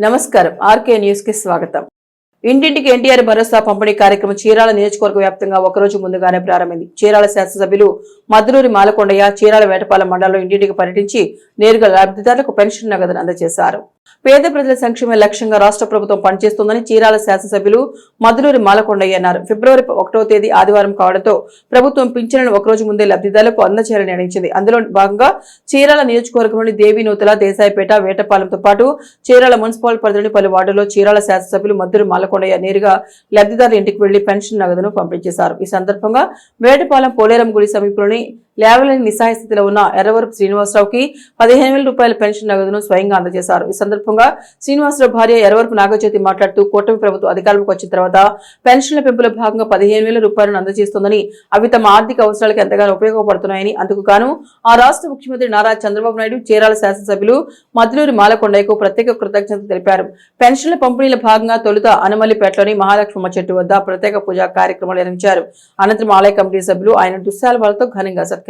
నమస్కారం RK news కి స్వాగతం. ఇంటింటికి ఎన్టీఆర్ భరోసా పంపిణీ కార్యక్రమం చీరాల నియోజకవర్గ వ్యాప్తంగా ఒకరోజు ముందుగానే ప్రారంభమైంది. చీరాల శాసనసభ్యులు మద్దులూరి మాలకొండయ్య చీరాల వేటపాలెం మండలంలో ఇంటింటికి పర్యటించి నేరుగా లబ్ధిదారులకు పెన్షన్ నగదును అందజేశారు. పేద ప్రజల సంక్షేమ లక్ష్యంగా రాష్ట్ర ప్రభుత్వం పనిచేస్తోందని చీరాల శాసనసభ్యులు మద్దులూరి మాలకొండయ్య అన్నారు. ఫిబ్రవరి 1వ తేదీ ఆదివారం కావడంతో ప్రభుత్వం పింఛన్లను ఒకరోజు ముందే లబ్ధిదారులకు అందజేయాలని నిర్ణయించింది. అందులో భాగంగా చీరాల నియోజకవర్గంలోని దేవీనూతల, దేశాయిపేట, వేటపాలెంతో పాటు చీరాల మున్సిపల్ పరిధిలోని పలు వార్డుల్లో చీరాల శాసనసభ్యులు మద్దులూరి మాలకొండయ్య నేరుగా లబ్ధిదారుల ఇంటికి వెళ్లి పెన్షన్ నగదును పంపిణీ చేశారు. ఈ సందర్భంగా వేటపాలెం పోలేరం గుడి సమీపంలోని లేవలేని నిస్సహాయ స్థితిలో ఉన్న ఎర్రవరపు శ్రీనివాసరావుకి 15,000 రూపాయల పెన్షన్ నగదును స్వయంగా అందజేశారు. ఈ సందర్భంగా శ్రీనివాసరావు భార్య ఎర్రవరపు నాగజ్యోతి మాట్లాడుతూ కూటమి ప్రభుత్వం అధికారంలోకి వచ్చిన తర్వాత పెన్షన్ల పెంపులో భాగంగా 15,000 రూపాయలను అందజేస్తోందని, అవి తమ ఆర్థిక అవసరాలకు ఎంతగానో ఉపయోగపడుతున్నాయని, అందుకు గాను ఆ రాష్ట్ర ముఖ్యమంత్రి నారా చంద్రబాబు నాయుడు, చీరాల శాసనసభ్యులు మద్దులూరి మాలకొండయ్యకు ప్రత్యేక కృతజ్ఞతలు తెలిపారు. పెన్షన్ల పంపిణీల భాగంగా తొలుత అనమల్లిపేటలోని మహాలక్ష్మమ్మ చెట్టు వద్ద ప్రత్యేక పూజా కార్యక్రమాలు నిర్వహించారు. అనంతరం ఆలయ కమిటీ సభ్యులు ఆయన దుశ్శాలువాలతో ఘనంగా సత్కరించారు.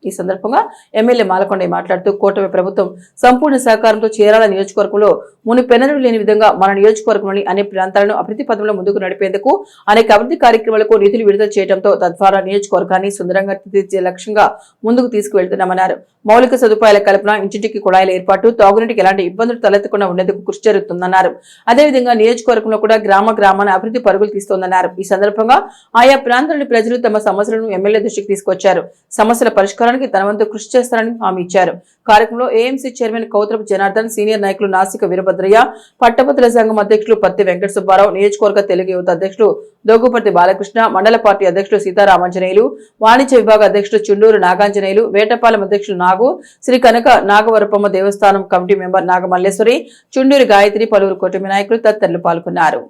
ఈ సందర్భంగా ఎమ్మెల్యే మాలకొండయ్య మాట్లాడుతూ కూటమి ప్రభుత్వం సంపూర్ణ సహకారంతో చీరాల నియోజకవర్గంలో మునిపెన్నడూ లేని విధంగా మన నియోజకవర్గంలోని అన్ని ప్రాంతాలను అభివృద్ధి పథంలో ముందుకు నడిపేందుకు అనేక అభివృద్ధి కార్యక్రమాలకు నిధులు విడుదల చేయడంతో తద్వారా నియోజకవర్గాన్ని సుందరంగా తీర్చే లక్ష్యంగా ముందుకు తీసుకువెళ్తున్నామన్నారు. మౌలిక సదుపాయాల కల్పన, ఇంటింటికి కుళాయిల ఏర్పాటు, తాగునీటికి ఎలాంటి ఇబ్బందులు తలెత్తకుండా ఉండేందుకు కృషి జరుగుతుందన్నారు. అదేవిధంగా నియోజకవర్గంలో కూడా గ్రామాన అభివృద్ధి పరుగులు తీస్తోందన్నారు. ఈ సందర్భంగా ఆయా ప్రాంతాల ప్రజలు తమ సమస్యలను ఎమ్మెల్యే దృష్టికి తీసుకొచ్చారు. సమస్యల పరిష్కారానికి తన వంతు కృషి చేస్తారని హామీ ఇచ్చారు. కార్యక్రమంలో ఏఎంసీ చైర్మన్ కౌత్రపు జనార్దన్, సీనియర్ నాయకులు నాసిక వీరభద్రయ్య, పట్టభద్రుల సంఘం అధ్యక్షులు పత్తి వెంకట సుబ్బారావు, నియోజకవర్గ తెలుగు యువత అధ్యక్షులు దోగుపర్తి బాలకృష్ణ, మండల పార్టీ అధ్యక్షులు సీతారామాంజనేయులు, వాణిజ్య విభాగ అధ్యక్షులు చుండూరు నాగాంజనేయులు, వేటపాలెం అధ్యక్షులు నాగు, శ్రీ కనక నాగవరపమ్మ దేవస్థానం కమిటీ మెంబర్ నాగమల్లేశ్వరి, చుండూరి గాయత్రి, పలువురు కూటమి నాయకులు తదితరులు పాల్గొన్నారు.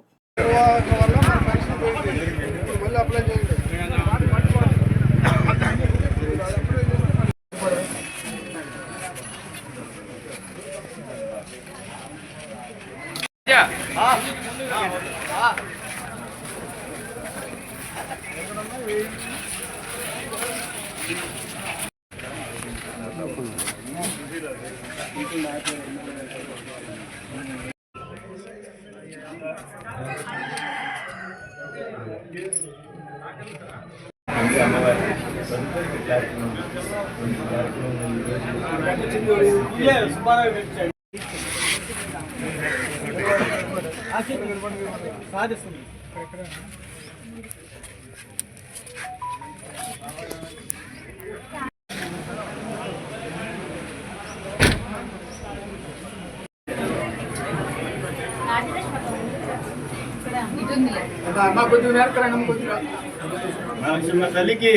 మహాలక్ష్మ తల్లికి,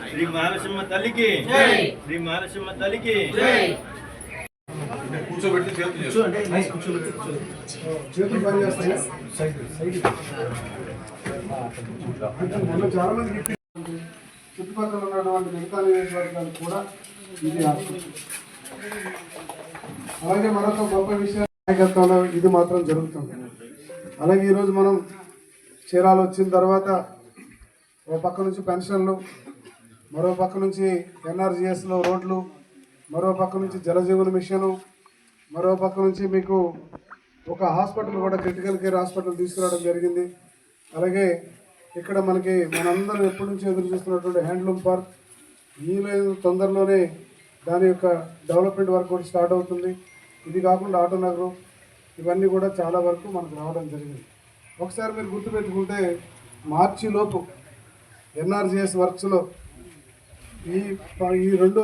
శ్రీ మహాలక్ష్మ తల్లికి, శ్రీ మహాలక్ష్మ తల్లికి. కూర్చోబెట్టి చాలా మంది చుట్టుపక్కల ఉన్నటువంటి మిగతా నియోజకవర్గాలు కూడా ఇది అలాగే మరొక గొప్ప విషయం నాయకత్వంలో ఇది మాత్రం జరుగుతుంది. అలాగే ఈరోజు మనం చీరాలు వచ్చిన తర్వాత ఓ పక్క నుంచి పెన్షన్లు, మరో పక్క నుంచి ఎన్ఆర్జీఎస్లో రోడ్లు, మరో పక్క నుంచి జలజీవన మిషను, మరో పక్క నుంచి మీకు ఒక హాస్పిటల్ కూడా క్రిటికల్ కేర్ హాస్పిటల్ తీసుకురావడం జరిగింది. అలాగే ఇక్కడ మనకి మనందరం ఎప్పటి నుంచి ఎదురు చూస్తున్నటువంటి హ్యాండ్లూమ్ పార్క్, ఈ తొందరలోనే దాని యొక్క డెవలప్మెంట్ వర్క్ కూడా స్టార్ట్ అవుతుంది. ఇది కాకుండా ఆటో నగరం, ఇవన్నీ కూడా చాలా వరకు మనకు రావడం జరిగింది. ఒకసారి మీరు గుర్తుపెట్టుకుంటే మార్చి లోపు ఎన్ఆర్జీఎస్ వర్క్స్లో ఈ 2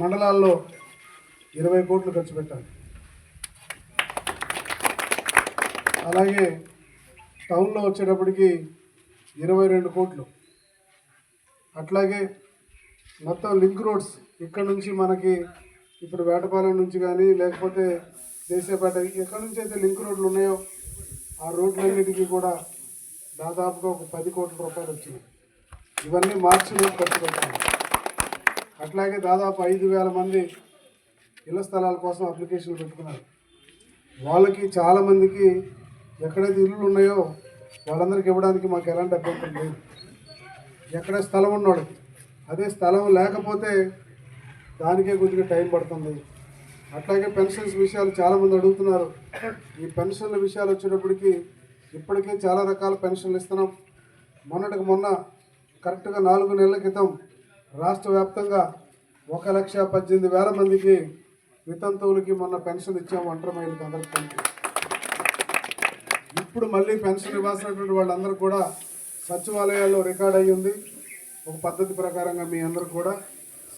మండలాల్లో 20 కోట్లు ఖర్చు పెట్టాలి. అలాగే టౌన్లో వచ్చేటప్పటికి 22 కోట్లు. అట్లాగే మొత్తం లింక్ రోడ్స్ ఇక్కడ నుంచి మనకి ఇప్పుడు వేటపాలెం నుంచి కానీ లేకపోతే దేశపేట ఎక్కడి నుంచి అయితే లింక్ రోడ్లు ఉన్నాయో ఆ రోడ్లన్నిటికీ కూడా దాదాపుగా ఒక 10 కోట్ల రూపాయలు వచ్చినాయి. ఇవన్నీ మార్చిలో ఖర్చు పెట్టాలి. అట్లాగే దాదాపు 5,000 మంది ఇళ్ల స్థలాల కోసం అప్లికేషన్లు పెట్టుకున్నారు. వాళ్ళకి చాలామందికి ఎక్కడైతే ఇళ్ళు ఉన్నాయో వాళ్ళందరికీ ఇవ్వడానికి మాకు ఎలాంటి అభ్యంతరం లేదు. ఎక్కడ స్థలం ఉన్నాడు, అదే స్థలం లేకపోతే దానికే కొద్దిగా టైం పడుతుంది. అట్లాగే పెన్షన్స్ విషయాలు చాలామంది అడుగుతున్నారు. ఈ పెన్షన్ల విషయాలు వచ్చేటప్పటికి ఇప్పటికే చాలా రకాల పెన్షన్లు ఇస్తున్నాం. మొన్నటికి మొన్న కరెక్ట్గా 4 నెలల క్రితం రాష్ట్ర వ్యాప్తంగా 1,18,000 మందికి వితంతువులకి మొన్న పెన్షన్ ఇచ్చాము, ఒంటరి మహిళలకు అందరికీ. ఇప్పుడు మళ్ళీ పెన్షన్ ఇవ్వాల్సినటువంటి వాళ్ళందరూ కూడా సచివాలయాల్లో రికార్డ్ అయ్యి ఉంది. ఒక పద్ధతి ప్రకారంగా మీ అందరూ కూడా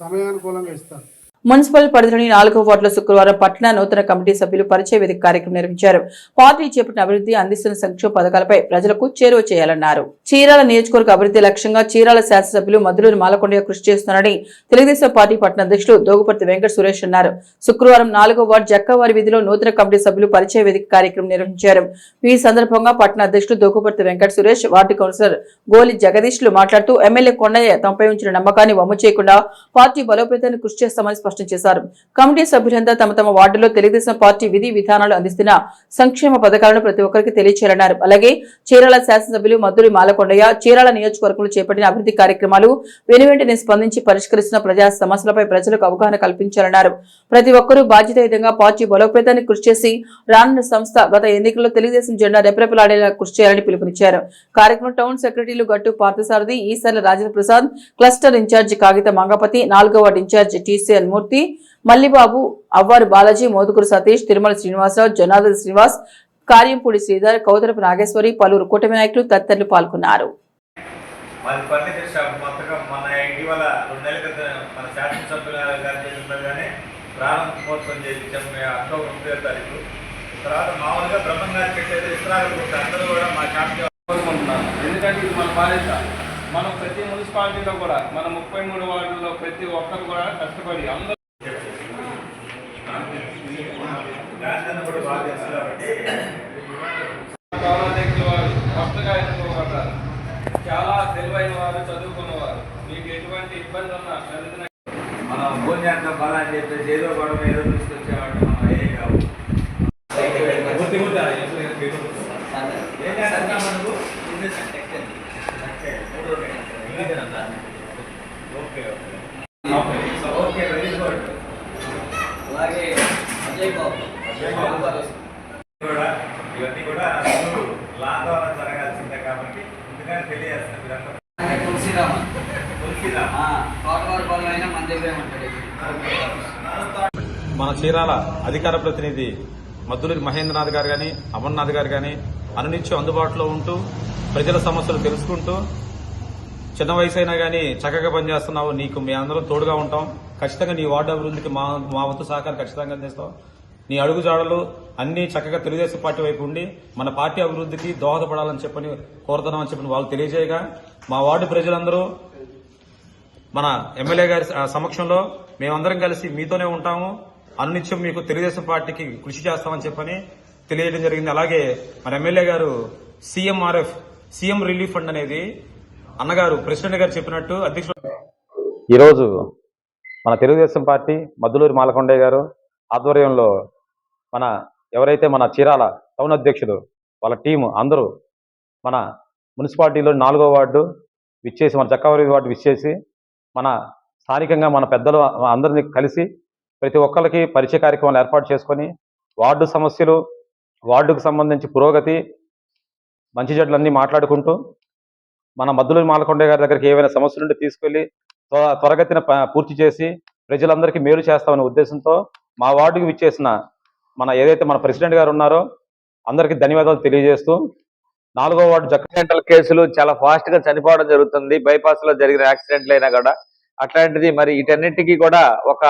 సమయానుకూలంగా ఇస్తారు. మున్సిపల్ పరిధిలోని 4వ వార్డులో శుక్రవారం పట్టణ నూతన కమిటీ సభ్యులు పరిచయ వేదిక కార్యక్రమం నిర్వహించారు. పార్టీ చేపట్టిన అభివృద్ధి, అందిస్తున్న సంక్షేమ పథకాలపై ప్రజలకు చేరువ చేయాలన్నారు. చీరాల నియోజకవర్గ అభివృద్ధి లక్ష్యంగా చీరాల శాసనసభ్యులు మద్దులూరి మాలకొండయ్య కృషి చేస్తున్నారని తెలుగుదేశం పార్టీ పట్టణ అధ్యక్షులు దోగుపర్తి వెంకట సురేష్ అన్నారు. శుక్రవారం 4వ వార్డు జక్కవారి వీధిలో నూతన కమిటీ సభ్యులు పరిచయ వేదిక కార్యక్రమం నిర్వహించారు. ఈ సందర్భంగా పట్టణ అధ్యక్షులు దోగుపర్తి వెంకట సురేష్, వార్డు కౌన్సిలర్ గోలి జగదీష్లు మాట్లాడుతూ ఎమ్మెల్యే కొండయ్య తమపై ఉంచిన నమ్మకాన్ని వమ్ము చేయకుండా పార్టీ బలోపేతాన్ని కృషి చేస్తామని స్పష్టం చేశారు. కమిటీ సభ్యులంతా తమ తమ వార్డులో తెలుగుదేశం పార్టీ విధి విధానాలు అందిస్తున్న సంక్షేమ పథకాలను ప్రతి ఒక్కరికి తెలియచేయాలన్నారు. అలాగే చీరాల శాసనసభ్యులు మద్దులూరి మాలకొండయ్య చీరాల నియోజకవర్గంలో చేపట్టిన అభివృద్ధి కార్యక్రమాలు వెనువెంటనే స్పందించి పరిష్కరిస్తున్న ప్రజా సమస్యలపై ప్రజలకు అవగాహన కల్పించాలన్నారు. ప్రతి ఒక్కరూ బాధ్యతాయుతంగా పార్టీ బలోపేతాన్ని కృషి చేసి రానున్న సంస్థ గత ఎన్నికల్లో తెలుగుదేశం జెండా రెపరెపలాడేలా కృషి చేయాలని పిలుపునిచ్చారు. కార్యక్రమం టౌన్ సెక్రటరీలు గట్టు పార్థసారథి, ఈసర్ల రాజేంద్ర ప్రసాద్, క్లస్టర్ ఇన్ఛార్జి కాగిత మంగపతి, 4వ వార్డు ఇన్ఛార్జి టీసీఎన్ మూర్తి, మల్లిబాబు, అవ్వారు బాలాజీ, మోదుగురు సతీష్, తిరుమల శ్రీనివాసరావు, జనార్దన్ శ్రీనివాస్, కార్యంపూడి శ్రీధర్, కౌతరపు నాగేశ్వరి, పలువురు కూటమి నాయకులు తదితరులు పాల్గొన్నారు. ఎందుకంటే ఇది మన బాధ్యత. మనం ప్రతి మున్సిపాలిటీలో కూడా మన 33 వార్డుల్లో ప్రతి ఒక్కరు కూడా కష్టపడి అందరూ గౌరవాధ్యక్షుల వారు కొత్తగా ఎన్నుకోబడ్డారు. చాలా తెలివైన వారు, చదువుకున్నవారు. మీకు ఎటువంటి ఇబ్బంది ఉన్నా మనం భోజనం చేస్తాం బాగా అని చెప్పేసి ఏదో గొడవ ఏదో తీసుకొచ్చామంటే మనం ఏ కావు. ఇవన్నీ కూడా లాందోళన జరగాల్సిందే కాబట్టి ముందుగానే తెలియజేస్తాం. మన చీరాల అధికార ప్రతినిధి మద్దులూరి మహేంద్రనాథ్ గారు కానీ, అమర్నాథ్ గారు కానీ అనునిత్యం అందుబాటులో ఉంటూ ప్రజల సమస్యలు తెలుసుకుంటూ, చిన్న వయసు అయినా కానీ చక్కగా పనిచేస్తున్నావు, నీకు మీ అందరం తోడుగా ఉంటాం, ఖచ్చితంగా నీ వార్డు అభివృద్ధికి మా వంతు సహకారం ఖచ్చితంగా అందిస్తాం, నీ అడుగుజాడలు అన్ని చక్కగా తెలుగుదేశం పార్టీ వైపు ఉండి మన పార్టీ అభివృద్ధికి దోహదపడాలని చెప్పని కోరుతున్నామని చెప్పని వాళ్ళు తెలియజేయగా, మా వార్డు ప్రజలందరూ మన ఎమ్మెల్యే గారి సమక్షంలో మేమందరం కలిసి మీతోనే ఉంటాము, అనునిత్యం మీకు తెలుగుదేశం పార్టీకి కృషి చేస్తామని చెప్పని తెలియజేయడం జరిగింది. అలాగే మన ఎమ్మెల్యే గారు సీఎం రిలీఫ్ ఫండ్ అనేది అన్నగారు ప్రెసిడెంట్ గారు చెప్పినట్టు అధ్యక్షుడు ఈరోజు మన తెలుగుదేశం పార్టీ మద్దులూరి మాలకొండయ్య గారు ఆధ్వర్యంలో ఎవరైతే మన చీరాల టౌన్ అధ్యక్షుడు వాళ్ళ టీము అందరూ మన మున్సిపాలిటీలో 4వ వార్డు విచ్చేసి, మన జక్కవారి వార్డు విచ్చేసి, మన స్థానికంగా మన పెద్దలు అందరినీ కలిసి ప్రతి ఒక్కరికి పరిచయ కార్యక్రమాలు ఏర్పాటు చేసుకొని వార్డు సమస్యలు, వార్డుకు సంబంధించి పురోగతి, మంచి చెడ్లన్నీ మాట్లాడుకుంటూ మన మద్దులూరి మాలకొండయ్య గారి దగ్గరికి ఏవైనా సమస్యలు ఉంటే తీసుకెళ్లి త్వరగతిన పూర్తి చేసి ప్రజలందరికీ మేలు చేస్తామనే ఉద్దేశంతో మా వార్డుకి విచ్చేసిన ఏదైతే మన ప్రెసిడెంట్ గారు ఉన్నారో అందరికీ ధన్యవాదాలు తెలియజేస్తూ, 4వ వార్డు యాక్సిడెంటల్ కేసులు చాలా ఫాస్ట్ గా చనిపోవడం జరుగుతుంది. బైపాస్ లో జరిగిన యాక్సిడెంట్లు అయినా కూడా అట్లాంటిది మరి వీటన్నిటికీ కూడా ఒక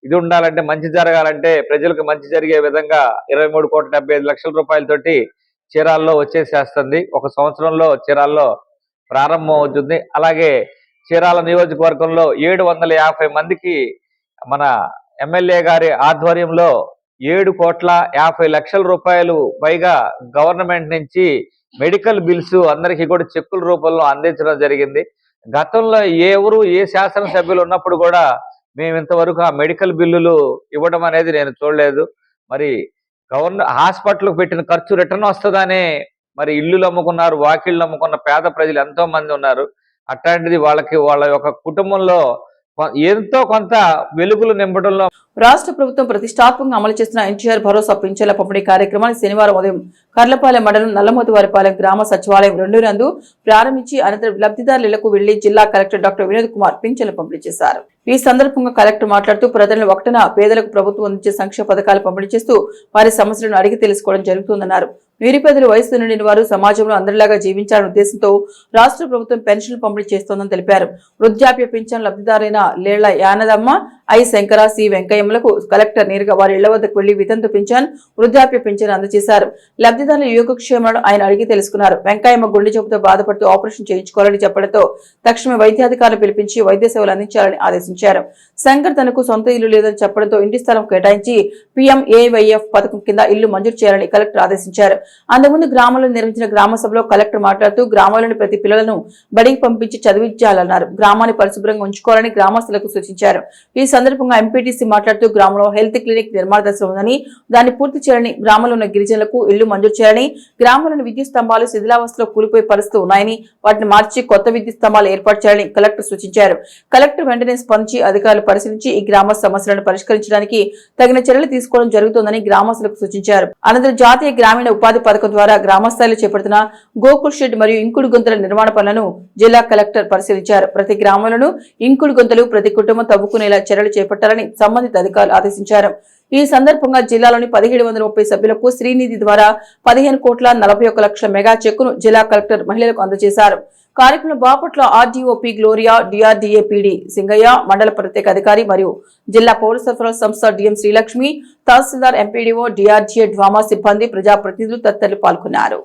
ఇది ఉండాలంటే, మంచి జరగాలంటే, ప్రజలకు మంచి జరిగే విధంగా 23,75,00,000 రూపాయలతోటి చీరాల్లో వచ్చేసేస్తుంది. ఒక సంవత్సరంలో చీరాల్లో ప్రారంభం అవుతుంది. అలాగే చీరాల నియోజకవర్గంలో 750 మందికి మన ఎమ్మెల్యే గారి ఆధ్వర్యంలో 7,50,00,000 రూపాయలు పైగా గవర్నమెంట్ నుంచి మెడికల్ బిల్స్ అందరికీ కూడా చెక్కుల రూపంలో అందించడం జరిగింది. గతంలో ఏ శాసనసభ్యులు ఉన్నప్పుడు కూడా మేము ఇంతవరకు ఆ మెడికల్ బిల్లులు ఇవ్వడం అనేది నేను చూడలేదు. మరి హాస్పిటల్కి పెట్టిన ఖర్చు రిటర్న్ వస్తుందనే మరి ఇల్లులు అమ్ముకున్నారు, వాకిళ్ళు అమ్ముకున్న పేద ప్రజలు ఎంతో మంది ఉన్నారు. అట్లాంటిది వాళ్ళ యొక్క కుటుంబంలో ఎంతో కొంత వెలుగులు నింపడంలో రాష్ట్ర ప్రభుత్వం ప్రతిష్టాత్మకంగా అమలు చేస్తున్న ఎన్టీఆర్ భరోసా పింఛన్ల పంపిణీ కార్యక్రమాన్ని శనివారం ఉదయం కర్లపాలెం మండలం నల్లమోతువారిపాలెం గ్రామ సచివాలయం 2 నందు ప్రారంభించి అనంతరం లబ్ధిదారులకు వెళ్లి జిల్లా కలెక్టర్ డాక్టర్ వినోద్ కుమార్ పింఛన్లు పంపిణీ చేశారు. ఈ సందర్భంగా కలెక్టర్ మాట్లాడుతూ ప్రజలను ఒకటన పేదలకు ప్రభుత్వం అందించే సంక్షేమ పథకాలు పంపిణీ చేస్తూ వారి సమస్యలను అడిగి తెలుసుకోవడం జరుగుతుందన్నారు. నిరుపేదలు వయసు నిండిన వారు సమాజంలో అందరిలాగా జీవించాలనే ఉద్దేశంతో రాష్ట్ర ప్రభుత్వం పెన్షన్లు పంపిణీ చేస్తోందని తెలిపారు. వృద్ధాప్య పింఛన్ లబ్ధిదారైన లేళ్ల యానదమ్మ, ఐ శంకర, సి వెంకయ్యమ్మలకు కలెక్టర్ నేరుగా వారి ఇళ్ల వద్దకు వెళ్లి వితంతు పింఛన్, వృద్ధాప్య పింఛన్ అందజేశారు. లబ్ధిదారుల యోగక్షేమాలను ఆయన అడిగి తెలుసుకున్నారు. వెంకయ్యమ్మ గుండె జబ్బుతో బాధపడుతూ ఆపరేషన్ చేయించుకోవాలని చెప్పడంతో తక్షణమే వైద్యాధికారులు పిలిపించి వైద్య సేవలు అందించాలని ఆదేశించారు. శంకర్ తనకు సొంత ఇల్లు లేదని చెప్పడంతో ఇంటి స్థలం కేటాయించి PMAYF పథకం కింద ఇల్లు మంజూరు చేయాలని కలెక్టర్ ఆదేశించారు. అంతకుముందు గ్రామంలో నిర్వహించిన గ్రామ సభలో కలెక్టర్ మాట్లాడుతూ గ్రామాల్లోని ప్రతి పిల్లలను బడికి పంపించి చదివించాలన్నారు. గ్రామాన్ని పరిశుభ్రంగా ఉంచుకోవాలని గ్రామస్తులకు సూచించారు. ఈ సందర్భంగా ఎంపీటీసీ మాట్లాడుతూ గ్రామంలో హెల్త్ క్లినిక్ నిర్మాణ దశలో ఉందని దాన్ని పూర్తి చేయాలని, గ్రామంలో ఉన్న గిరిజనులకు ఇల్లు మంజూరు చేయాలని, గ్రామంలోని విద్యుత్ స్తంభాలు శిథిలావస్థలో కూలిపోయి పరిస్థితులు ఉన్నాయని వాటిని మార్చి కొత్త విద్యుత్ స్తంభాలు ఏర్పాటు చేయాలని కలెక్టర్ సూచించారు. కలెక్టర్ వెంటనే స్పందించి అధికారులు పరిశీలించి ఈ గ్రామ సమస్యలను పరిష్కరించడానికి తగిన చర్యలు తీసుకోవడం జరుగుతోందని గ్రామస్తులకు సూచించారు. అనంతరం జాతీయ గ్రామీణ ఉపాధి పథకం ద్వారా గ్రామస్థాయిలో చేపడుతున్న గోకుల్ షెడ్ మరియు ఇంకుడు గుంతల నిర్మాణ పనులను జిల్లా కలెక్టర్ పరిశీలించారు. ప్రతి గ్రామంలోనూ ఇంకుడు గుంతలు ప్రతి కుటుంబం తవ్వుకునేలా చర్యలు చేపట్టాలని సంబంధిత అధికారులు ఆదేశించారు. ఈ సందర్భంగా జిల్లాలోని 1730 సభ్యులకు శ్రీనిధి ద్వారా 15,41,00,000 మెగా చెక్కును జిల్లా కలెక్టర్ మహిళలకు అందజేశారు. కార్యక్రమంలో Bapatla RDO P Gloria, DRDA PD Singayya, మండల ప్రత్యేక అధికారి మరియు జిల్లా పౌర సరఫరాల సంస్థ DM శ్రీలక్ష్మి, తహసీల్దార్, MPDO, DRDA డ్వామా సిబ్బంది, ప్రజాప్రతినిధులు తదితరులు పాల్గొన్నారు.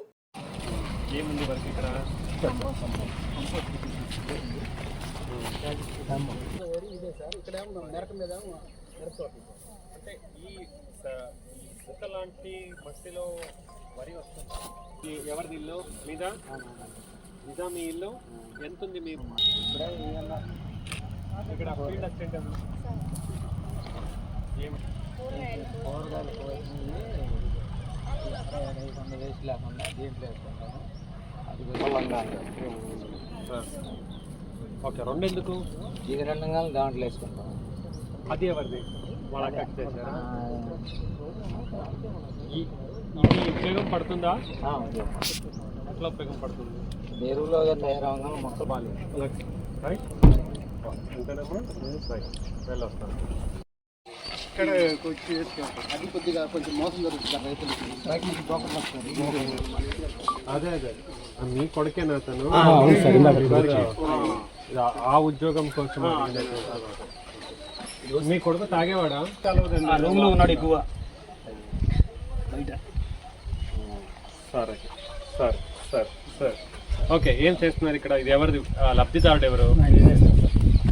ఎవరిది ఇల్లు మీద ఇదా మీ ఇల్లు ఎంత ఉంది మీ ఇక్కడ ఫీల్డ్ అసిస్టెంట్ ఓకే, 2 ఎందుకు? ఇది 2 కాలం దాంట్లో వేసుకుంటాం. అది ఎవరిది? వాళ్ళ కట్ చేశారా? ఇది ఉపయోగం పడుతుందా? ఎట్లా ఉపయోగం పడుతుంది? ఎరువులో తయారవగా మొక్కలు బాగాలేదు. రైట్, అంతేనమ్మా. రైట్, వెళ్ళొస్తాను. ఇక్కడ అది కొద్దిగా కొంచెం మోసం జరుగుతుంది రైతులకి. అదే మీ కొడుకేనా అతను? ఆ ఉద్యోగం కోసం మీ కొడుకు తాగేవాడా? రూమ్ లో ఉన్నాడు ఎక్కువ బయట. సరే సరే సరే సరే ఓకే, ఏం చేస్తున్నారు ఇక్కడ? ఇది ఎవరిది? లబ్ధిదారుడు ఎవరు?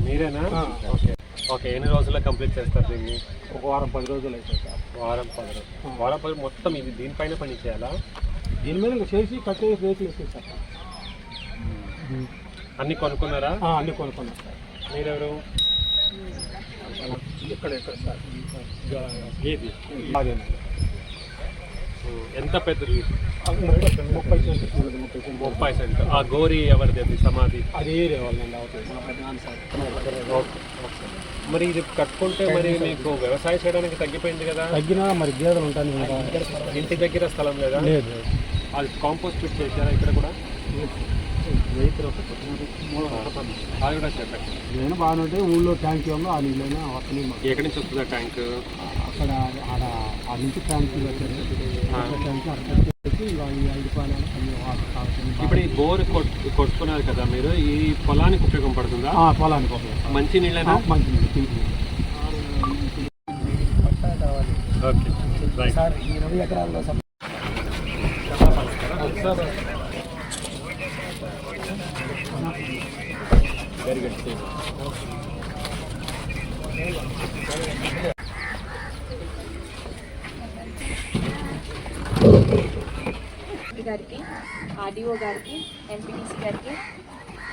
మీరేనా? ఓకే ఓకే, ఎన్ని రోజుల్లో కంప్లీట్ చేస్తారు దీన్ని? ఒక వారం 10 రోజులు అయితే. వారం 10 రోజులు. వారం 10 మొత్తం ఇది దీనిపైన పని చేయాలా? దీని మీద చేసి కట్టేసి రేట్లు వేసేసారు. అన్ని కొనుక్కున్నారా? అన్ని కొనుక్కున్నాం. మీరెవరు? ఎక్కడ సార్ ఏది? ఎంత పెద్దది? 30 సెంట్. ఆ గోరి ఎవరిది? అది సమాధి అది ఏరియా వాళ్ళండి. మరి ఇది కట్టుకుంటే మరి మీకు వ్యవసాయం చేయడానికి తగ్గిపోయింది కదా? తగ్గినా మరి గేదెలు ఉంటాయి. ఇంటి దగ్గర స్థలం లేదా? లేదు. అది కాంపోస్ట్ ఫిట్ చేశారా ఇక్కడ కూడా? అది కూడా చెప్పండి. నేను బాగుంటే ఊళ్ళో ట్యాంక్ ఏమో ఆ నీళ్ళైనా వస్తున్నాయి. ఎక్కడి నుంచి వస్తుందా ట్యాంక్? అక్కడ ఆ నుంచి ట్యాంక్ ఇప్పుడు ఈ బోర్ కొట్టుకున్నారు కదా మీరు, ఈ పొలానికి ఉపయోగం పడుతుందా? పొలానికి మంచి నీళ్ళైనా? మంచి నీళ్ళు. Okay, right. 20 ఎకరాల్లో గారికి, RDO గారికి, MPDC గారికి,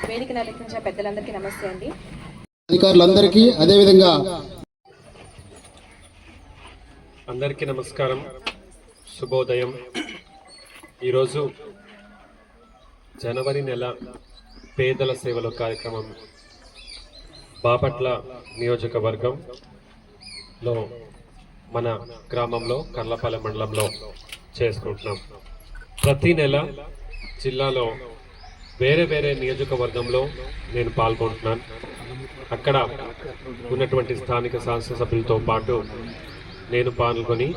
వేదిక నడిపించిన పెద్దలందరికీ నమస్తే అండి. అధికారులందరికీ అదేవిధంగా అందరికీ నమస్కారం, శుభోదయం. ఈరోజు జనవరి నెల పేదల సేవల కార్యక్రమం బాపట్ల నియోజకవర్గంలో మన గ్రామంలో కర్లపాలెం మండలంలో చేసుకుంటున్నాం. ప్రతి నెల జిల్లాలో వేరే వేరే నియోజకవర్గంలో నేను పాల్గొంటున్నాను. అక్కడ ఉన్నటువంటి స్థానిక శాసనసభ్యులతో పాటు నేను పాల్గొని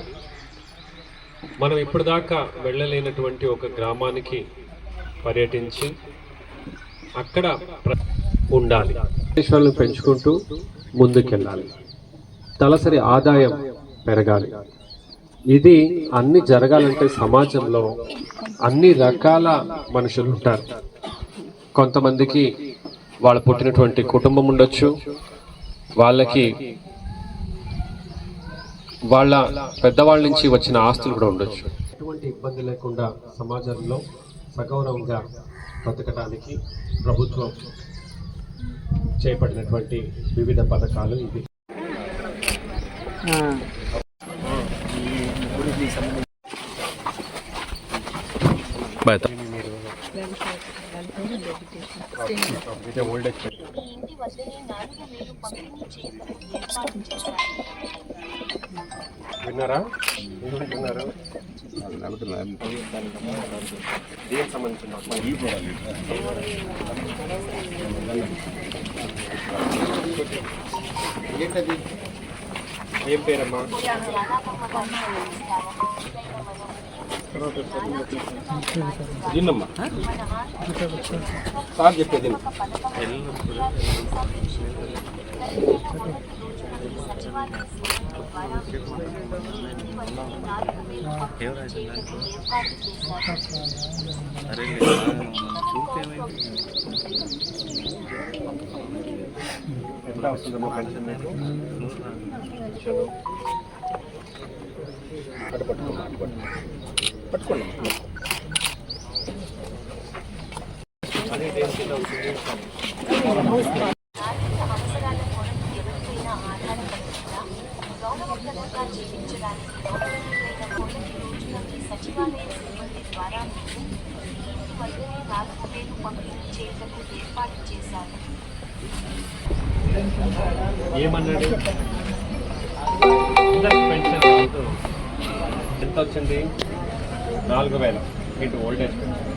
మనం ఇప్పటిదాకా వెళ్ళలేనటువంటి ఒక గ్రామానికి పర్యటించి అక్కడ ఉండాలి, విషయాలను పెంచుకుంటూ ముందుకెళ్ళాలి, తలసరి ఆదాయం పెరగాలి. ఇది అన్ని జరగాలంటే సమాజంలో అన్ని రకాల మనుషులు ఉంటారు. కొంతమందికి వాళ్ళు పుట్టినటువంటి కుటుంబం ఉండొచ్చు, వాళ్ళకి వాళ్ళ పెద్దవాళ్ళ నుంచి వచ్చిన ఆస్తులు కూడా ఉండొచ్చు. ఎటువంటి ఇబ్బంది లేకుండా సమాజంలో సగౌరవంగా బతకడానికి ప్రభుత్వం చేపట్టినటువంటి వివిధ పథకాలు ఇవి. విన్నారా? వింటున్నారు? దేనికి సంబంధించిన ఏం పేరమ్మా? దీన్నమ్మా సార్ చెప్పేది ఎంత వస్తుందమ్మా పెన్షన్ మీకు? పట్టుకోండి. అదే దేనికి అవుతుంది? ఏమన్నాడు? పెన్షన్ ఎంత వచ్చింది? 4,000 ఇంటూ ఓల్డేజ్ పెన్షన్.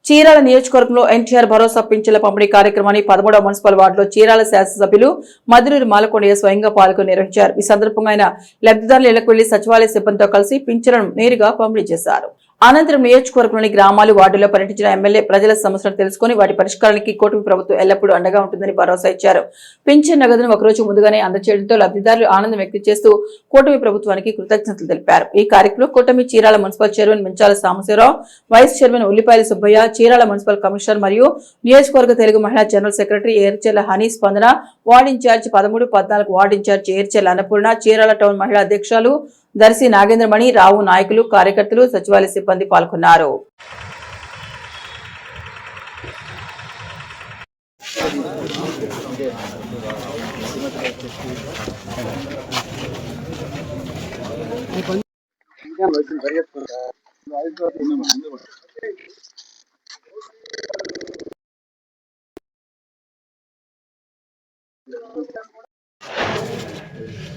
చీరాల నియోజకవర్గంలో ఎన్టీఆర్ భరోసా పింఛన్ల పంపిణీ కార్యక్రమాన్ని 13వ మున్సిపల్ వార్డులో చీరాల శాసనసభ్యులు మధునూరి మాలకొండయ్య స్వయంగా పాల్గొని నిర్వహించారు. ఈ సందర్భంగా ఆయన లబ్ధిదారుల ఇళ్లకు వెళ్లి సచివాలయ సిబ్బందితో కలిసి పింఛన్లను నేరుగా పంపిణీ చేశారు. అనంతరం నియోజకవర్గంలోని గ్రామాలు వార్డుల్లో పర్యటించిన ఎమ్మెల్యే ప్రజల సమస్యలను తెలుసుకుని వాటి పరిష్కారానికి కూటమి ప్రభుత్వం ఎల్లప్పుడూ అండగా ఉంటుందని భరోసా ఇచ్చారు. పింఛన్ నగదును ఒకరోజు ముందుగానే అందజేయడంతో లబ్ధిదారులు ఆనందం వ్యక్తం చేస్తూ కూటమి ప్రభుత్వానికి కృతజ్ఞతలు తెలిపారు. ఈ కార్యక్రమంలో కూటమి Chirala municipal chairman Minchala Sambasivarao, vice chairman Ullipayala Subbaiah, Chirala municipal commissioner మరియు నియోజకవర్గ తెలుగు మహిళా general secretary Erchella Honey Spandana, ward in-charge 13, 14 ward in-charge Erchella Annapurna, Chirala town మహిళా అధ్యక్షులు దర్శి నాగేంద్రమణి, రావు నాయకులు, కార్యకర్తలు, సచివాలయ సిబ్బంది పాల్గొన్నారు.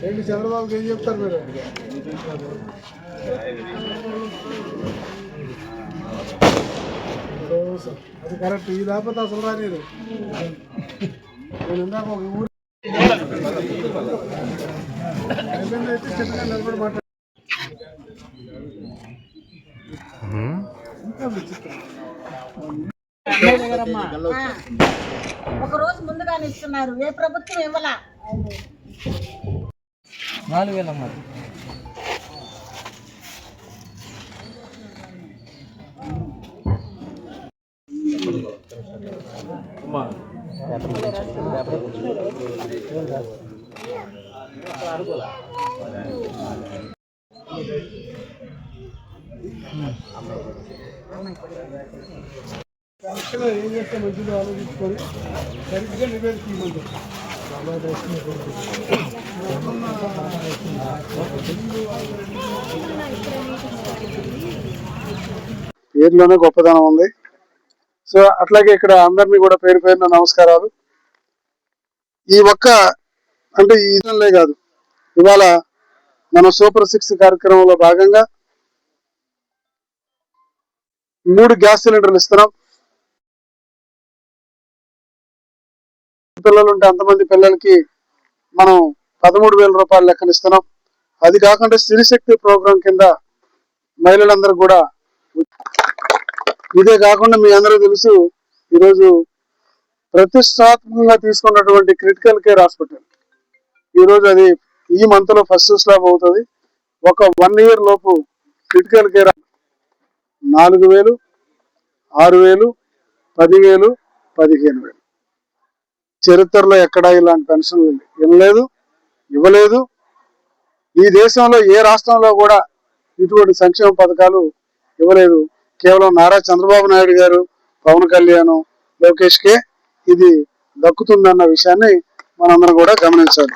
ఏంటి చంద్రబాబుకి ఏం చెప్తారు మీరు? అది కరెక్ట్. ఈ లేకపోతే అసలు రాలేదు. నేను ఇందాక ఒక ఊరు అయితే చిన్నగా నిలబడి మాట్లాడు. ఒక రోజు ముందుగానే ఇస్తున్నారు. ఏ ప్రభుత్వం ఇవ్వాల? 4,000 అమ్మా. ఏం చేస్తే మంచిగా ఆలోచించుకొని సరిగ్గా నివేదిక ఇవ్వమంటారు. పేరులోనే గొప్పదనం ఉంది. సో అట్లాగే ఇక్కడ అందరినీ కూడా పేరు పేరున నమస్కారాలు. ఈ ఒక్క అంటే ఈ ఇదంలే కాదు, ఇవాళ మన సూపర్ 6 కార్యక్రమంలో భాగంగా 3 గ్యాస్ సిలిండర్లు ఇస్తున్నాం. పిల్లలు ఉంటే అంతమంది పిల్లలకి మనం 13,000 రూపాయలు లెక్కన ఇస్తున్నాం. అది కాకుండా స్త్రీశక్తి ప్రోగ్రాం కింద మహిళలందరూ కూడా, ఇదే కాకుండా మీ అందరూ తెలుసు ఈరోజు ప్రతిష్టాత్మకంగా తీసుకున్నటువంటి క్రిటికల్ కేర్ హాస్పిటల్ ఈరోజు అది ఈ మంత్ లో ఫస్ట్ స్లాబ్ అవుతుంది. ఒక 1 year లోపు క్రిటికల్ కేర్ 4,000, 6,000, 10,000, 15,000. చరిత్రలో ఎక్కడా ఇలాంటి పెన్షన్లు ఇవ్వలేదు, ఇవ్వలేదు. ఈ దేశంలో ఏ రాష్ట్రంలో కూడా ఇటువంటి సంక్షేమ పథకాలు ఇవ్వలేదు. కేవలం నారా చంద్రబాబు నాయుడు గారు, పవన్ కళ్యాణ్, లోకేష్ కే ఇది దక్కుతుందన్న విషయాన్ని మనందరం కూడా గమనించాలి.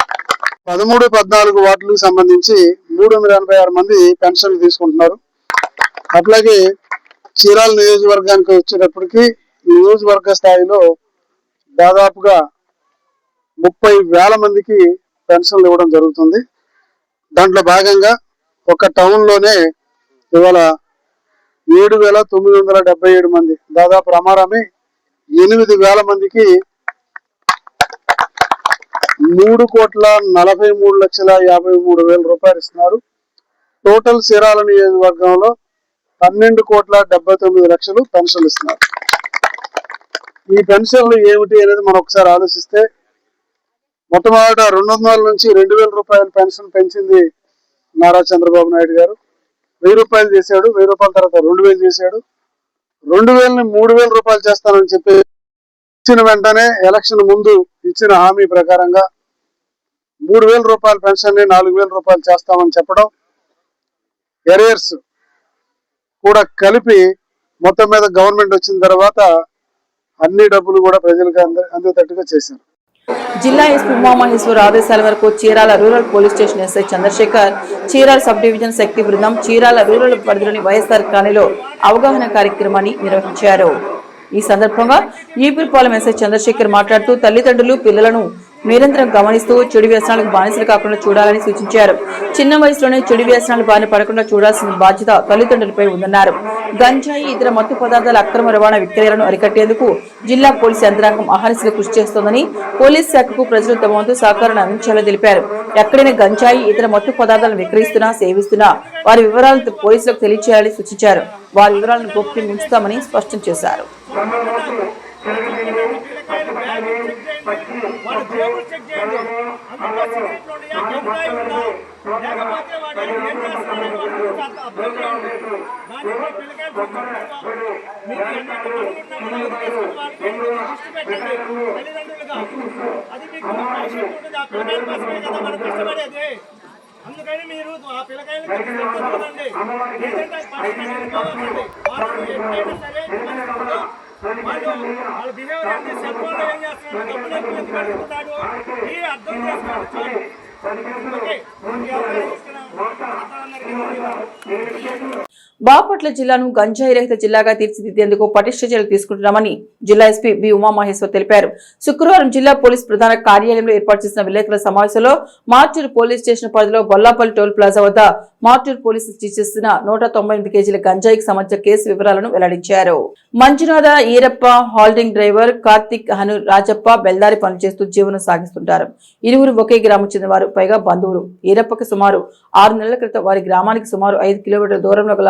13, 14 వార్డులకు సంబంధించి 386 మంది పెన్షన్లు తీసుకుంటున్నారు. అట్లాగే చీరాల నియోజకవర్గానికి వచ్చేటప్పటికి నియోజకవర్గ స్థాయిలో దాదాపుగా 30,000 మందికి పెన్షన్లు ఇవ్వడం జరుగుతుంది. దాంట్లో భాగంగా ఒక టౌన్ లోనే ఇవాళ 7,977 మంది, దాదాపు రమారమి 8,000 మందికి 3,43,53,000 రూపాయలు ఇస్తున్నారు. టోటల్ చీరాల నియోజకవర్గంలో 12,79,00,000 పెన్షన్లు ఇస్తున్నారు. ఈ పెన్షన్లు ఏమిటి అనేది మనం ఒకసారి ఆలోచిస్తే, మొట్టమొదట 200 నుంచి 2,000 రూపాయల పెన్షన్ పెంచింది నారా చంద్రబాబు నాయుడు గారు. 1,000 రూపాయలు చేశాడు. 1,000 రూపాయల తర్వాత 2,000 చేశాడు. 2,000ని 3,000 రూపాయలు చేస్తానని చెప్పి ఇచ్చిన వెంటనే ఎలక్షన్ ముందు ఇచ్చిన హామీ ప్రకారంగా 3,000 రూపాయల పెన్షన్ ని 4,000 రూపాయలు చేస్తామని చెప్పడం, ఎరియర్స్ కూడా కలిపి మొత్తం మీద గవర్నమెంట్ వచ్చిన తర్వాత అన్ని డబ్బులు కూడా ప్రజలకు అందేటట్టుగా చేశారు. జిల్లా ఎస్పీ ఉమామహేశ్వర్ ఆదేశాల వరకు Chirala rural police station SI Chandrashekar, Chirala sub division Shakti బృందం చీరాల రూరల్ పరిధిలోని వైఎస్ఆర్ కాలనీలో అవగాహన కార్యక్రమాన్ని నిర్వహించారు. ఈ సందర్భంగా ఈపీపాలెం ఎస్ఐ చంద్రశేఖర్ మాట్లాడుతూ తల్లిదండ్రులు పిల్లలను నిరంతరం గమనిస్తూ చెడు వ్యసనాలకు బానిసలు కాకుండా చూడాలని సూచించారు. చిన్న వయసులోనే చెడు వ్యసనాలు బారిన పడకుండా చూడాల్సిన బాధ్యత తల్లిదండ్రులపై ఉందన్నారు. గంజాయి, ఇతర మత్తు పదార్థాల అక్రమ రవాణా విక్రయాలను అరికట్టేందుకు జిల్లా పోలీసు యంత్రాంగం అహర్నిశలు కృషి చేస్తోందని, పోలీస్ శాఖకు ప్రజలు తమ వంతు సహకారాన్ని అందించాలని తెలిపారు. ఎక్కడైనా గంజాయి, ఇతర మత్తు పదార్థాలను విక్రయిస్తున్నా, సేవిస్తున్నా వారి వివరాలను పోలీసులకు తెలియజేయాలని సూచించారు. వారి వివరాలను గోప్యంగా ఉంచుతామని స్పష్టం చేశారు. అందుకని మీరు ఆ పిల్లకాయలు చూడండి, ఏదంటే వాళ్ళ బిహేవియర్ అంటే సెల్ ఫోన్లో ఏం చేస్తున్నాడు, డబ్బులు ఎక్కువ పెట్టుకుంటాడు, ఈ అర్థం చేసుకోవాలి. బాపట్ల జిల్లాను గంజాయి రహిత జిల్లాగా తీర్చిదిద్దేందుకు పటిష్ట చర్యలు తీసుకుంటున్నామని జిల్లా ఎస్పీ బి ఉమామహేశ్వర్ తెలిపారు. శుక్రవారం జిల్లా పోలీస్ ప్రధాన కార్యాలయంలో ఏర్పాటు చేసిన విలేకరుల సమావేశంలో మార్టూరు పోలీస్ స్టేషన్ పరిధిలో బొల్లాపల్లి టోల్ ప్లాజా వద్ద మార్టూరు పోలీసులు చేసిన 198 కేజీల గంజాయికి సంబంధించిన కేసు వివరాలను వెల్లడించారు. మంజునాథ, ఈరప్ప హాల్డింగ్ డ్రైవర్, కార్తిక్, హను, రాజప్ప బెల్దారి పనిచేస్తూ జీవనం సాగిస్తుంటారు. ఇరువురు ఒకే గ్రామం చెందినవారు, పైగా బంధువులు. ఈరప్పకి సుమారు 6 నెలల క్రితం వారి గ్రామానికి సుమారు 5 కిలోమీటర్ల దూరంలో గల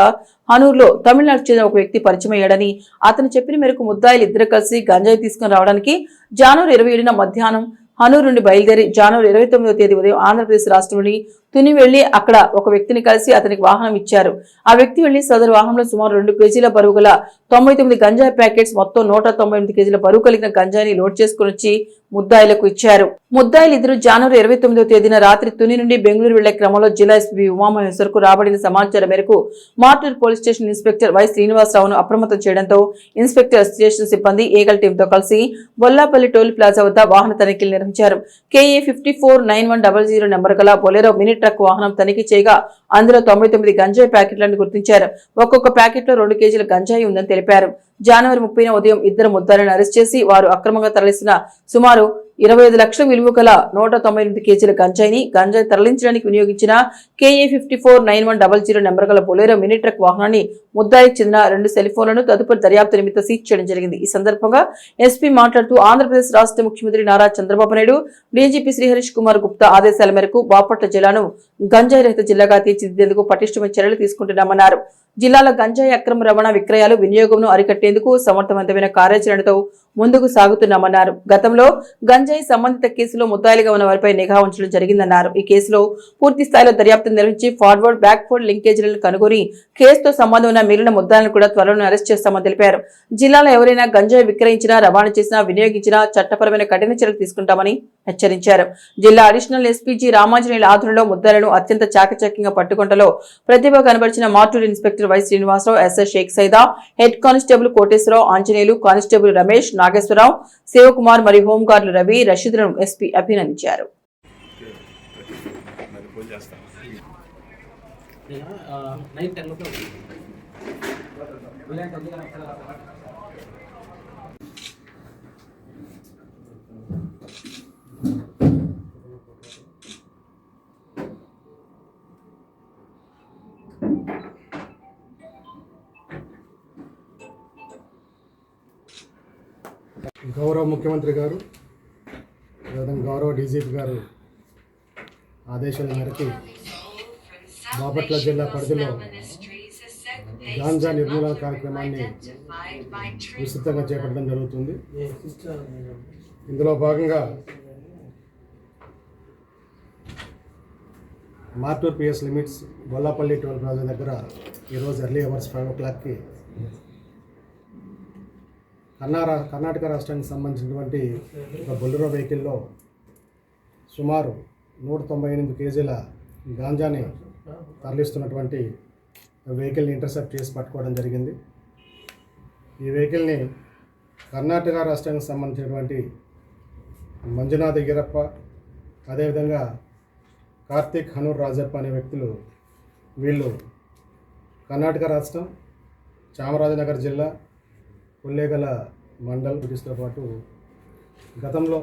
హనూరులో తమిళనాడు చెందిన ఒక వ్యక్తి పరిచయం అయ్యాడని, అతను చెప్పిన మేరకు ముద్దాయిలు ఇద్దరు కలిసి గంజాయి తీసుకుని రావడానికి జనవరి 27న మధ్యాహ్నం హనూరు నుండి బయలుదేరి జనవరి 29వ తేదీ ఉదయం ఆంధ్రప్రదేశ్ రాష్ట్రంలోని తుని వెళ్లి అక్కడ ఒక వ్యక్తిని కలిసి అతనికి వాహనం ఇచ్చారు. ఆ వ్యక్తి వెళ్లి సదరు వాహనంలో సుమారు 2 కేజీల బరువు గల 99 గంజాయి ప్యాకెట్స్, మొత్తం 198 కేజీల బరువు కలిగిన గంజాయిని లోడ్ చేసుకుని వచ్చి ముద్దాయిలకు ఇచ్చారు. ముద్దాయిలు ఇద్దరు జనవరి 29వ తేదీన రాత్రి తుని నుండి బెంగళూరు వెళ్లే క్రమంలో జిల్లా ఎస్పీ ఉమామహేశ్వర్ కు రాబడిన సమాచారం మేరకు Martur police station inspector Y శ్రీనివాసరావును అప్రమత్తం చేయడంతో ఇన్స్పెక్టర్ స్టేషన్ సిబ్బంది ఏగల్ టీంతో కలిసి బొల్లాపల్లి టోల్ ప్లాజా వద్ద వాహన తనిఖీలు నిర్వహించారు. KA 549100 నెంబర్ గల బొలెరో మినీ ట్రక్ వాహనం తనిఖీ చేయగా అందులో 99 గంజాయి ప్యాకెట్లను గుర్తించారు. ఒక్కొక్క ప్యాకెట్లో 2 కేజీల గంజాయి ఉందని తెలిపారు. జనవరి 30న ఉదయం 2 ముద్దాయిలను అరెస్ట్ చేసి వారు అక్రమంగా తరలిస్తున్న సుమారు 25 లక్షల విలువ గల 198 కేజీల గంజాయి తరలించడానికి వినియోగించిన KA 549100 నెంబర్ గల బొలెరో మినీ ట్రక్ వాహనాన్ని ముద్దాయికి చెందిన 2 సెల్ ఫోన్లను తదుపరి దర్యాప్తు నిమిత్తం సీజ్ చేయడం జరిగింది. ఈ సందర్భంగా ఎస్పీ మాట్లాడుతూ ఆంధ్రప్రదేశ్ రాష్ట్ర ముఖ్యమంత్రి నారా చంద్రబాబు నాయుడు, డీజీపీ శ్రీహరీష్ కుమార్ గుప్తా ఆదేశాల మేరకు బాపట్ల జిల్లాను గంజాయి రహిత జిల్లాగా తీర్చిదిద్దేందుకు పటిష్టమైన చర్యలు తీసుకుంటున్నామన్నారు. జిల్లాలో గంజాయి అక్రమ రవాణా, విక్రయాలు, వినియోగంను అరికట్టేందుకు సమర్థవంతమైన కార్యాచరణతో ముందుకు సాగుతున్నామన్నారు. గతంలో గంజాయి సంబంధిత కేసులో ముద్దాయిలుగా ఉన్న వారిపై నిఘా ఉంచడం జరిగిందన్నారు. ఈ కేసులో పూర్తి స్థాయిలో దర్యాప్తు నిర్వహించి ఫార్వర్డ్, బ్యాక్వర్డ్ లింకేజీలను కనుగొని కేసుతో సంబంధం ఉన్న మిగిలిన ముద్దాయిలను కూడా త్వరలో అరెస్ట్ చేస్తామని తెలిపారు. జిల్లాలో ఎవరైనా గంజాయి విక్రయించినా, రవాణా చేసినా, వినియోగించినా చట్టపరమైన కఠిన చర్యలు తీసుకుంటామని హెచ్చరించారు. జిల్లా అడిషనల్ ఎస్పీజీ రామాంజనేయుల ఆధ్వర్యంలో ముద్దాయిలను అత్యంత చాకచక్యంగా పట్టుకుంటలో ప్రతిభ కనబరిచిన Martur inspector Y Srinivasarao, SI Sheikh Saida, head constable Koteswararao, Anjaneyulu, constable Ramesh, Nageswararao, Sivakumar మరియు హోంగార్డులు రవి, రషీద్లను ఎస్పీ అభినందించారు. గౌరవ ముఖ్యమంత్రి గారు, అదేవిధంగా గౌరవ డీజీపీ గారు ఆదేశాల మేరకు బాపట్ల జిల్లా పరిధిలో గాంజా నిర్మూలన కార్యక్రమాన్ని విస్తృతంగా చేపట్టడం జరుగుతుంది. ఇందులో భాగంగా Martur PS limits Gollapalli toll plaza దగ్గర ఈరోజు ఎర్లీ అవర్స్ 5 o'clockకి కర్ణాటక రాష్ట్రానికి సంబంధించినటువంటి ఒక బొలెరో వెహికల్లో సుమారు 198 కేజీల గాంజాని తరలిస్తున్నటువంటి వెహికల్ని ఇంటర్సెప్ట్ చేసి పట్టుకోవడం జరిగింది. ఈ వెహికల్ని కర్ణాటక రాష్ట్రానికి సంబంధించినటువంటి మంజునాథ్ ఈరప్ప, అదేవిధంగా కార్తీక్ హనూర్ రాజప్ప అనే వ్యక్తులు, వీళ్ళు కర్ణాటక రాష్ట్రం చామరాజనగర్ జిల్లా కొల్లేగల మండల్ బ్రిటిష్తో పాటు గతంలో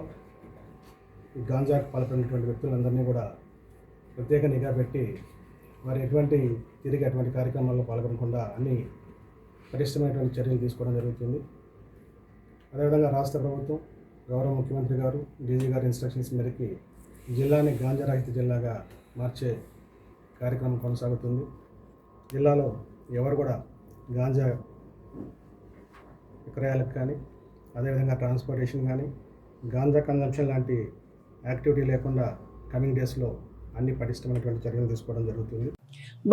గాంజాకు పాల్పడినటువంటి వ్యక్తులందరినీ కూడా ప్రత్యేక నిఘా పెట్టి వారు తిరిగి అటువంటి కార్యక్రమాల్లో పాల్గొనకుండా అన్ని పటిష్టమైనటువంటి చర్యలు తీసుకోవడం జరుగుతుంది. అదేవిధంగా రాష్ట్ర ప్రభుత్వం, గౌరవ ముఖ్యమంత్రి గారు, డీజీ గారి ఇన్స్ట్రక్షన్స్ మేరకు జిల్లాని గాంజా రహిత జిల్లాగా మార్చే కార్యక్రమం కొనసాగుతుంది. జిల్లాలో ఎవరు కూడా గాంజా విక్రయాలకు కానీ, అదేవిధంగా ట్రాన్స్పోర్టేషన్ కానీ, గాంజా కన్జంప్షన్ లాంటి యాక్టివిటీ లేకుండా కమింగ్ డేస్లో అన్ని పటిష్టమైనటువంటి చర్యలు తీసుకోవడం జరుగుతుంది.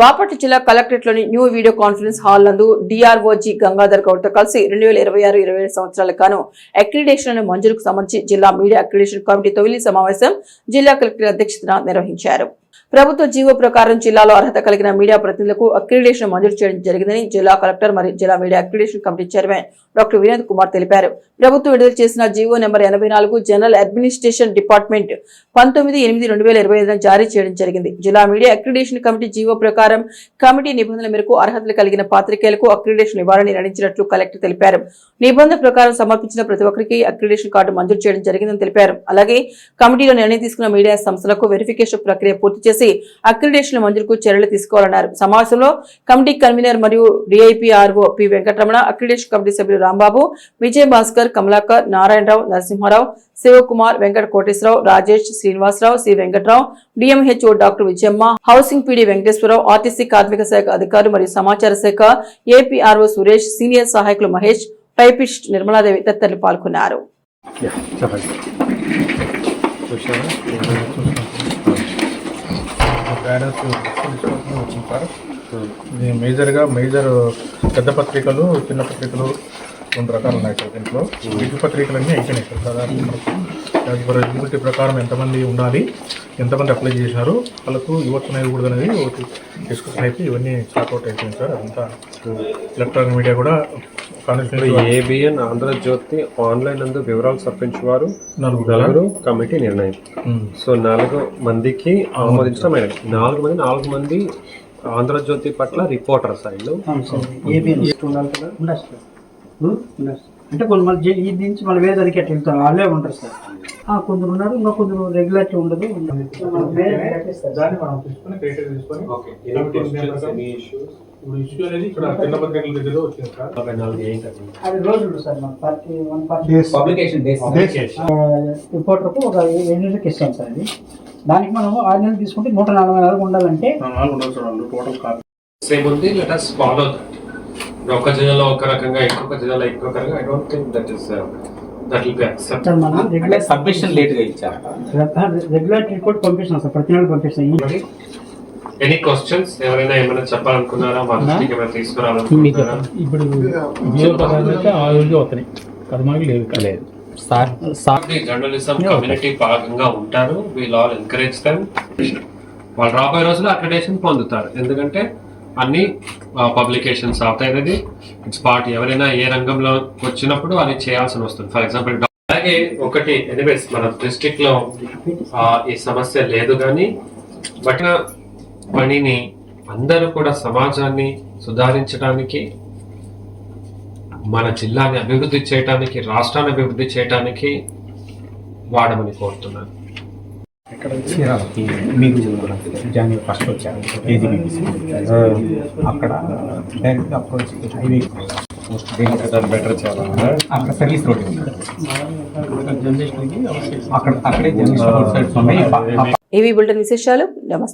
బాపట్ల జిల్లా కలెక్టరేట్లోని న్యూ వీడియో కాన్ఫరెన్స్ హాల్ నందు డిఆర్ఓజీ గంగాధర్ గౌడ్తో కలిసి 2026-27 సంవత్సరాలకు గాను అక్రిడేషన్ మంజూరుకు సంబంధించి జిల్లా మీడియా అక్రిడేషన్ కమిటీ తొలి సమావేశం జిల్లా కలెక్టర్ అధ్యక్షతన నిర్వహించారు. ప్రభుత్వ జీవో ప్రకారం జిల్లాలో అర్హత కలిగిన మీడియా ప్రతినిధులకు అక్రిడేషన్ మంజూరు చేయడం జరిగిందని జిల్లా కలెక్టర్ మరియు జిల్లా media accreditation committee chairman doctor Vinod Kumar తెలిపారు. ప్రభుత్వం విడుదల చేసిన GO number 84 general administration department 19/8/2025 జారీ చేయడం జరిగింది. జిల్లా మీడియా అక్రిడేషన్ కమిటీ జీవో ప్రకారం కమిటీ నిబంధనల మేరకు అర్హతలు కలిగిన పాత్రికేయులకు అక్రిడేషన్ ఇవ్వాలని నిర్ణయించినట్లు కలెక్టర్ తెలిపారు. నిబంధన ప్రకారం సమర్పించిన ప్రతి ఒక్కరికి అక్రిడేషన్ కార్డు మంజూరు చేయడం జరిగిందని తెలిపారు. అలాగే కమిటీలో నిర్ణయం తీసుకున్న మీడియా సంస్థలకు వెరిఫికేషన్ ప్రక్రియ పూర్తి చేసి అక్రిడేషన్ మంజూరుకు చర్యలు తీసుకోవాలన్నారు. సమావేశంలో కమిటీ కన్వీనర్ మరియు DIPRO P Venkataramana, accreditation committee సభ్యులు Rambabu, Vijaya Bhaskar, Kamalakar, Narayanarao, Narasimharao, Sivakumar, Venkata Koteswararao, Rajesh, Srinivasarao, C Venkatrao, DMHO doctor Vijayamma, housing PD Venkateswararao, RTC కార్మిక శాఖ అధికారులు మరియు సమాచార శాఖ ఏపీఆర్ఓ సురేష్, సీనియర్ సహాయకులు మహేష్, టైపిస్ట్ నిర్మలాదేవి తదితరులు పాల్గొన్నారు. ఇది మేజర్ పెద్ద పత్రికలు, చిన్న పత్రికలు 2 రకాలు ఉన్నాయి సార్. దీంట్లో వీటి పత్రికలన్నీ అయిపోయినాయి సార్. సాధారణ యాజ్ పర్ ఎలిజిబిలిటీ ప్రకారం ఎంతమంది ఉండాలి, ఎంతమంది అప్లై చేశారు, వాళ్ళకు ఇవ్వచ్చు ఇవ్వకూడదు అనేది ఒకటి డిస్కషన్ అయితే ఇవన్నీ సార్ట్అవుట్ అయిపోయింది సార్. అదంతా ఎలక్ట్రానిక్ మీడియా కూడా ఏబిఎన్ ఆంధ్రజ్యోతి ఆన్లైన్ నందు వివరాలు సమర్పించేవారు 4 కమిటీ నిర్ణయం. సో 4 మందికి ఆమోదించడం 4 మంది ఆంధ్రజ్యోతి పట్ల రిపోర్టర్ సైడ్ ఉండాలి కదా ఉండదు సార్ అంటే కొన్ని మళ్ళీ ఇది నుంచి మళ్ళీ వేరే దానికి అట్లా వెళ్తారు వాళ్ళే ఉంటారు సార్ కొందరు ఉన్నారు ఇంకా కొందరు రెగ్యులేటరీ ఉండదు దాన్ని మనం తీసుకొని క్రియేటివ్ తీసుకొని ఇప్పుడు ఇష్యూ అనేది ఇక్కడ చిన్న పత్రికల దగ్గర వచ్చింది సార్. అది రోజులు సార్ మనం రిపోర్టర్కు ఒక 7 నెలలకు ఇస్తాం సార్ అది. దానికి మనం 6 నెలలు తీసుకుంటే 144 ఉండాలంటే టోటల్ కాపీ సేమ్ ఉంది. Let us follow that. ఒక జిల్లాలో ఒక రకంగా ఇంకొక జిల్లాలో ఇంకొక రకంగా I don't think that will be accepted. మనం రెగ్యులర్ సబ్మిషన్ లేట్ గా ఇచ్చారు. రెగ్యులేటరీ రిపోర్ట్ పంపిస్తున్నాం సార్, ప్రతి నెల పంపిస్తాం. ఎనీ క్వశ్చన్స్ ఎవరైనా ఏమైనా చెప్పాలనుకున్నారా, మా దృష్టికి ఏమైనా తీసుకురావాలనుకుంటున్నారా? ఇప్పుడు జర్నలిజం కమ్యూనిటీ భాగంగా ఉంటారు. We'll all encourage them. వాళ్ళు రాబోయే రోజుల్లో అక్రెడిటేషన్ పొందుతారు. ఎందుకంటే అన్ని పబ్లికేషన్స్ అవుతాయి. It's part. ఎవరైనా ఏ రంగంలో వచ్చినప్పుడు అది చేయాల్సి వస్తుంది. ఫర్ ఎగ్జాంపుల్ అలాగే ఒకటి ఎనీవేస్ మన డిస్ట్రిక్ట్ లో ఈ సమస్య లేదు, కానీ బట్ పనిని అందరూ కూడా సమాజాన్ని సుధారించడానికి, మన జిల్లాని అభివృద్ధి చేయడానికి, రాష్ట్రాన్ని అభివృద్ధి చేయడానికి వాడమని కోరుతున్నాను. ఇక్కడ మీకు జనవరి 1 వచ్చారు ఏజీబీసీ అక్కడ డైరెక్ట్గా అప్రోచ్ హైవే బెటర్ చేయాలన్నా అక్కడ సర్వీస్ రోడ్ అక్కడే జర్నలిస్ట్. ఏవి బులెటిన్ విశేషాలు. నమస్తే.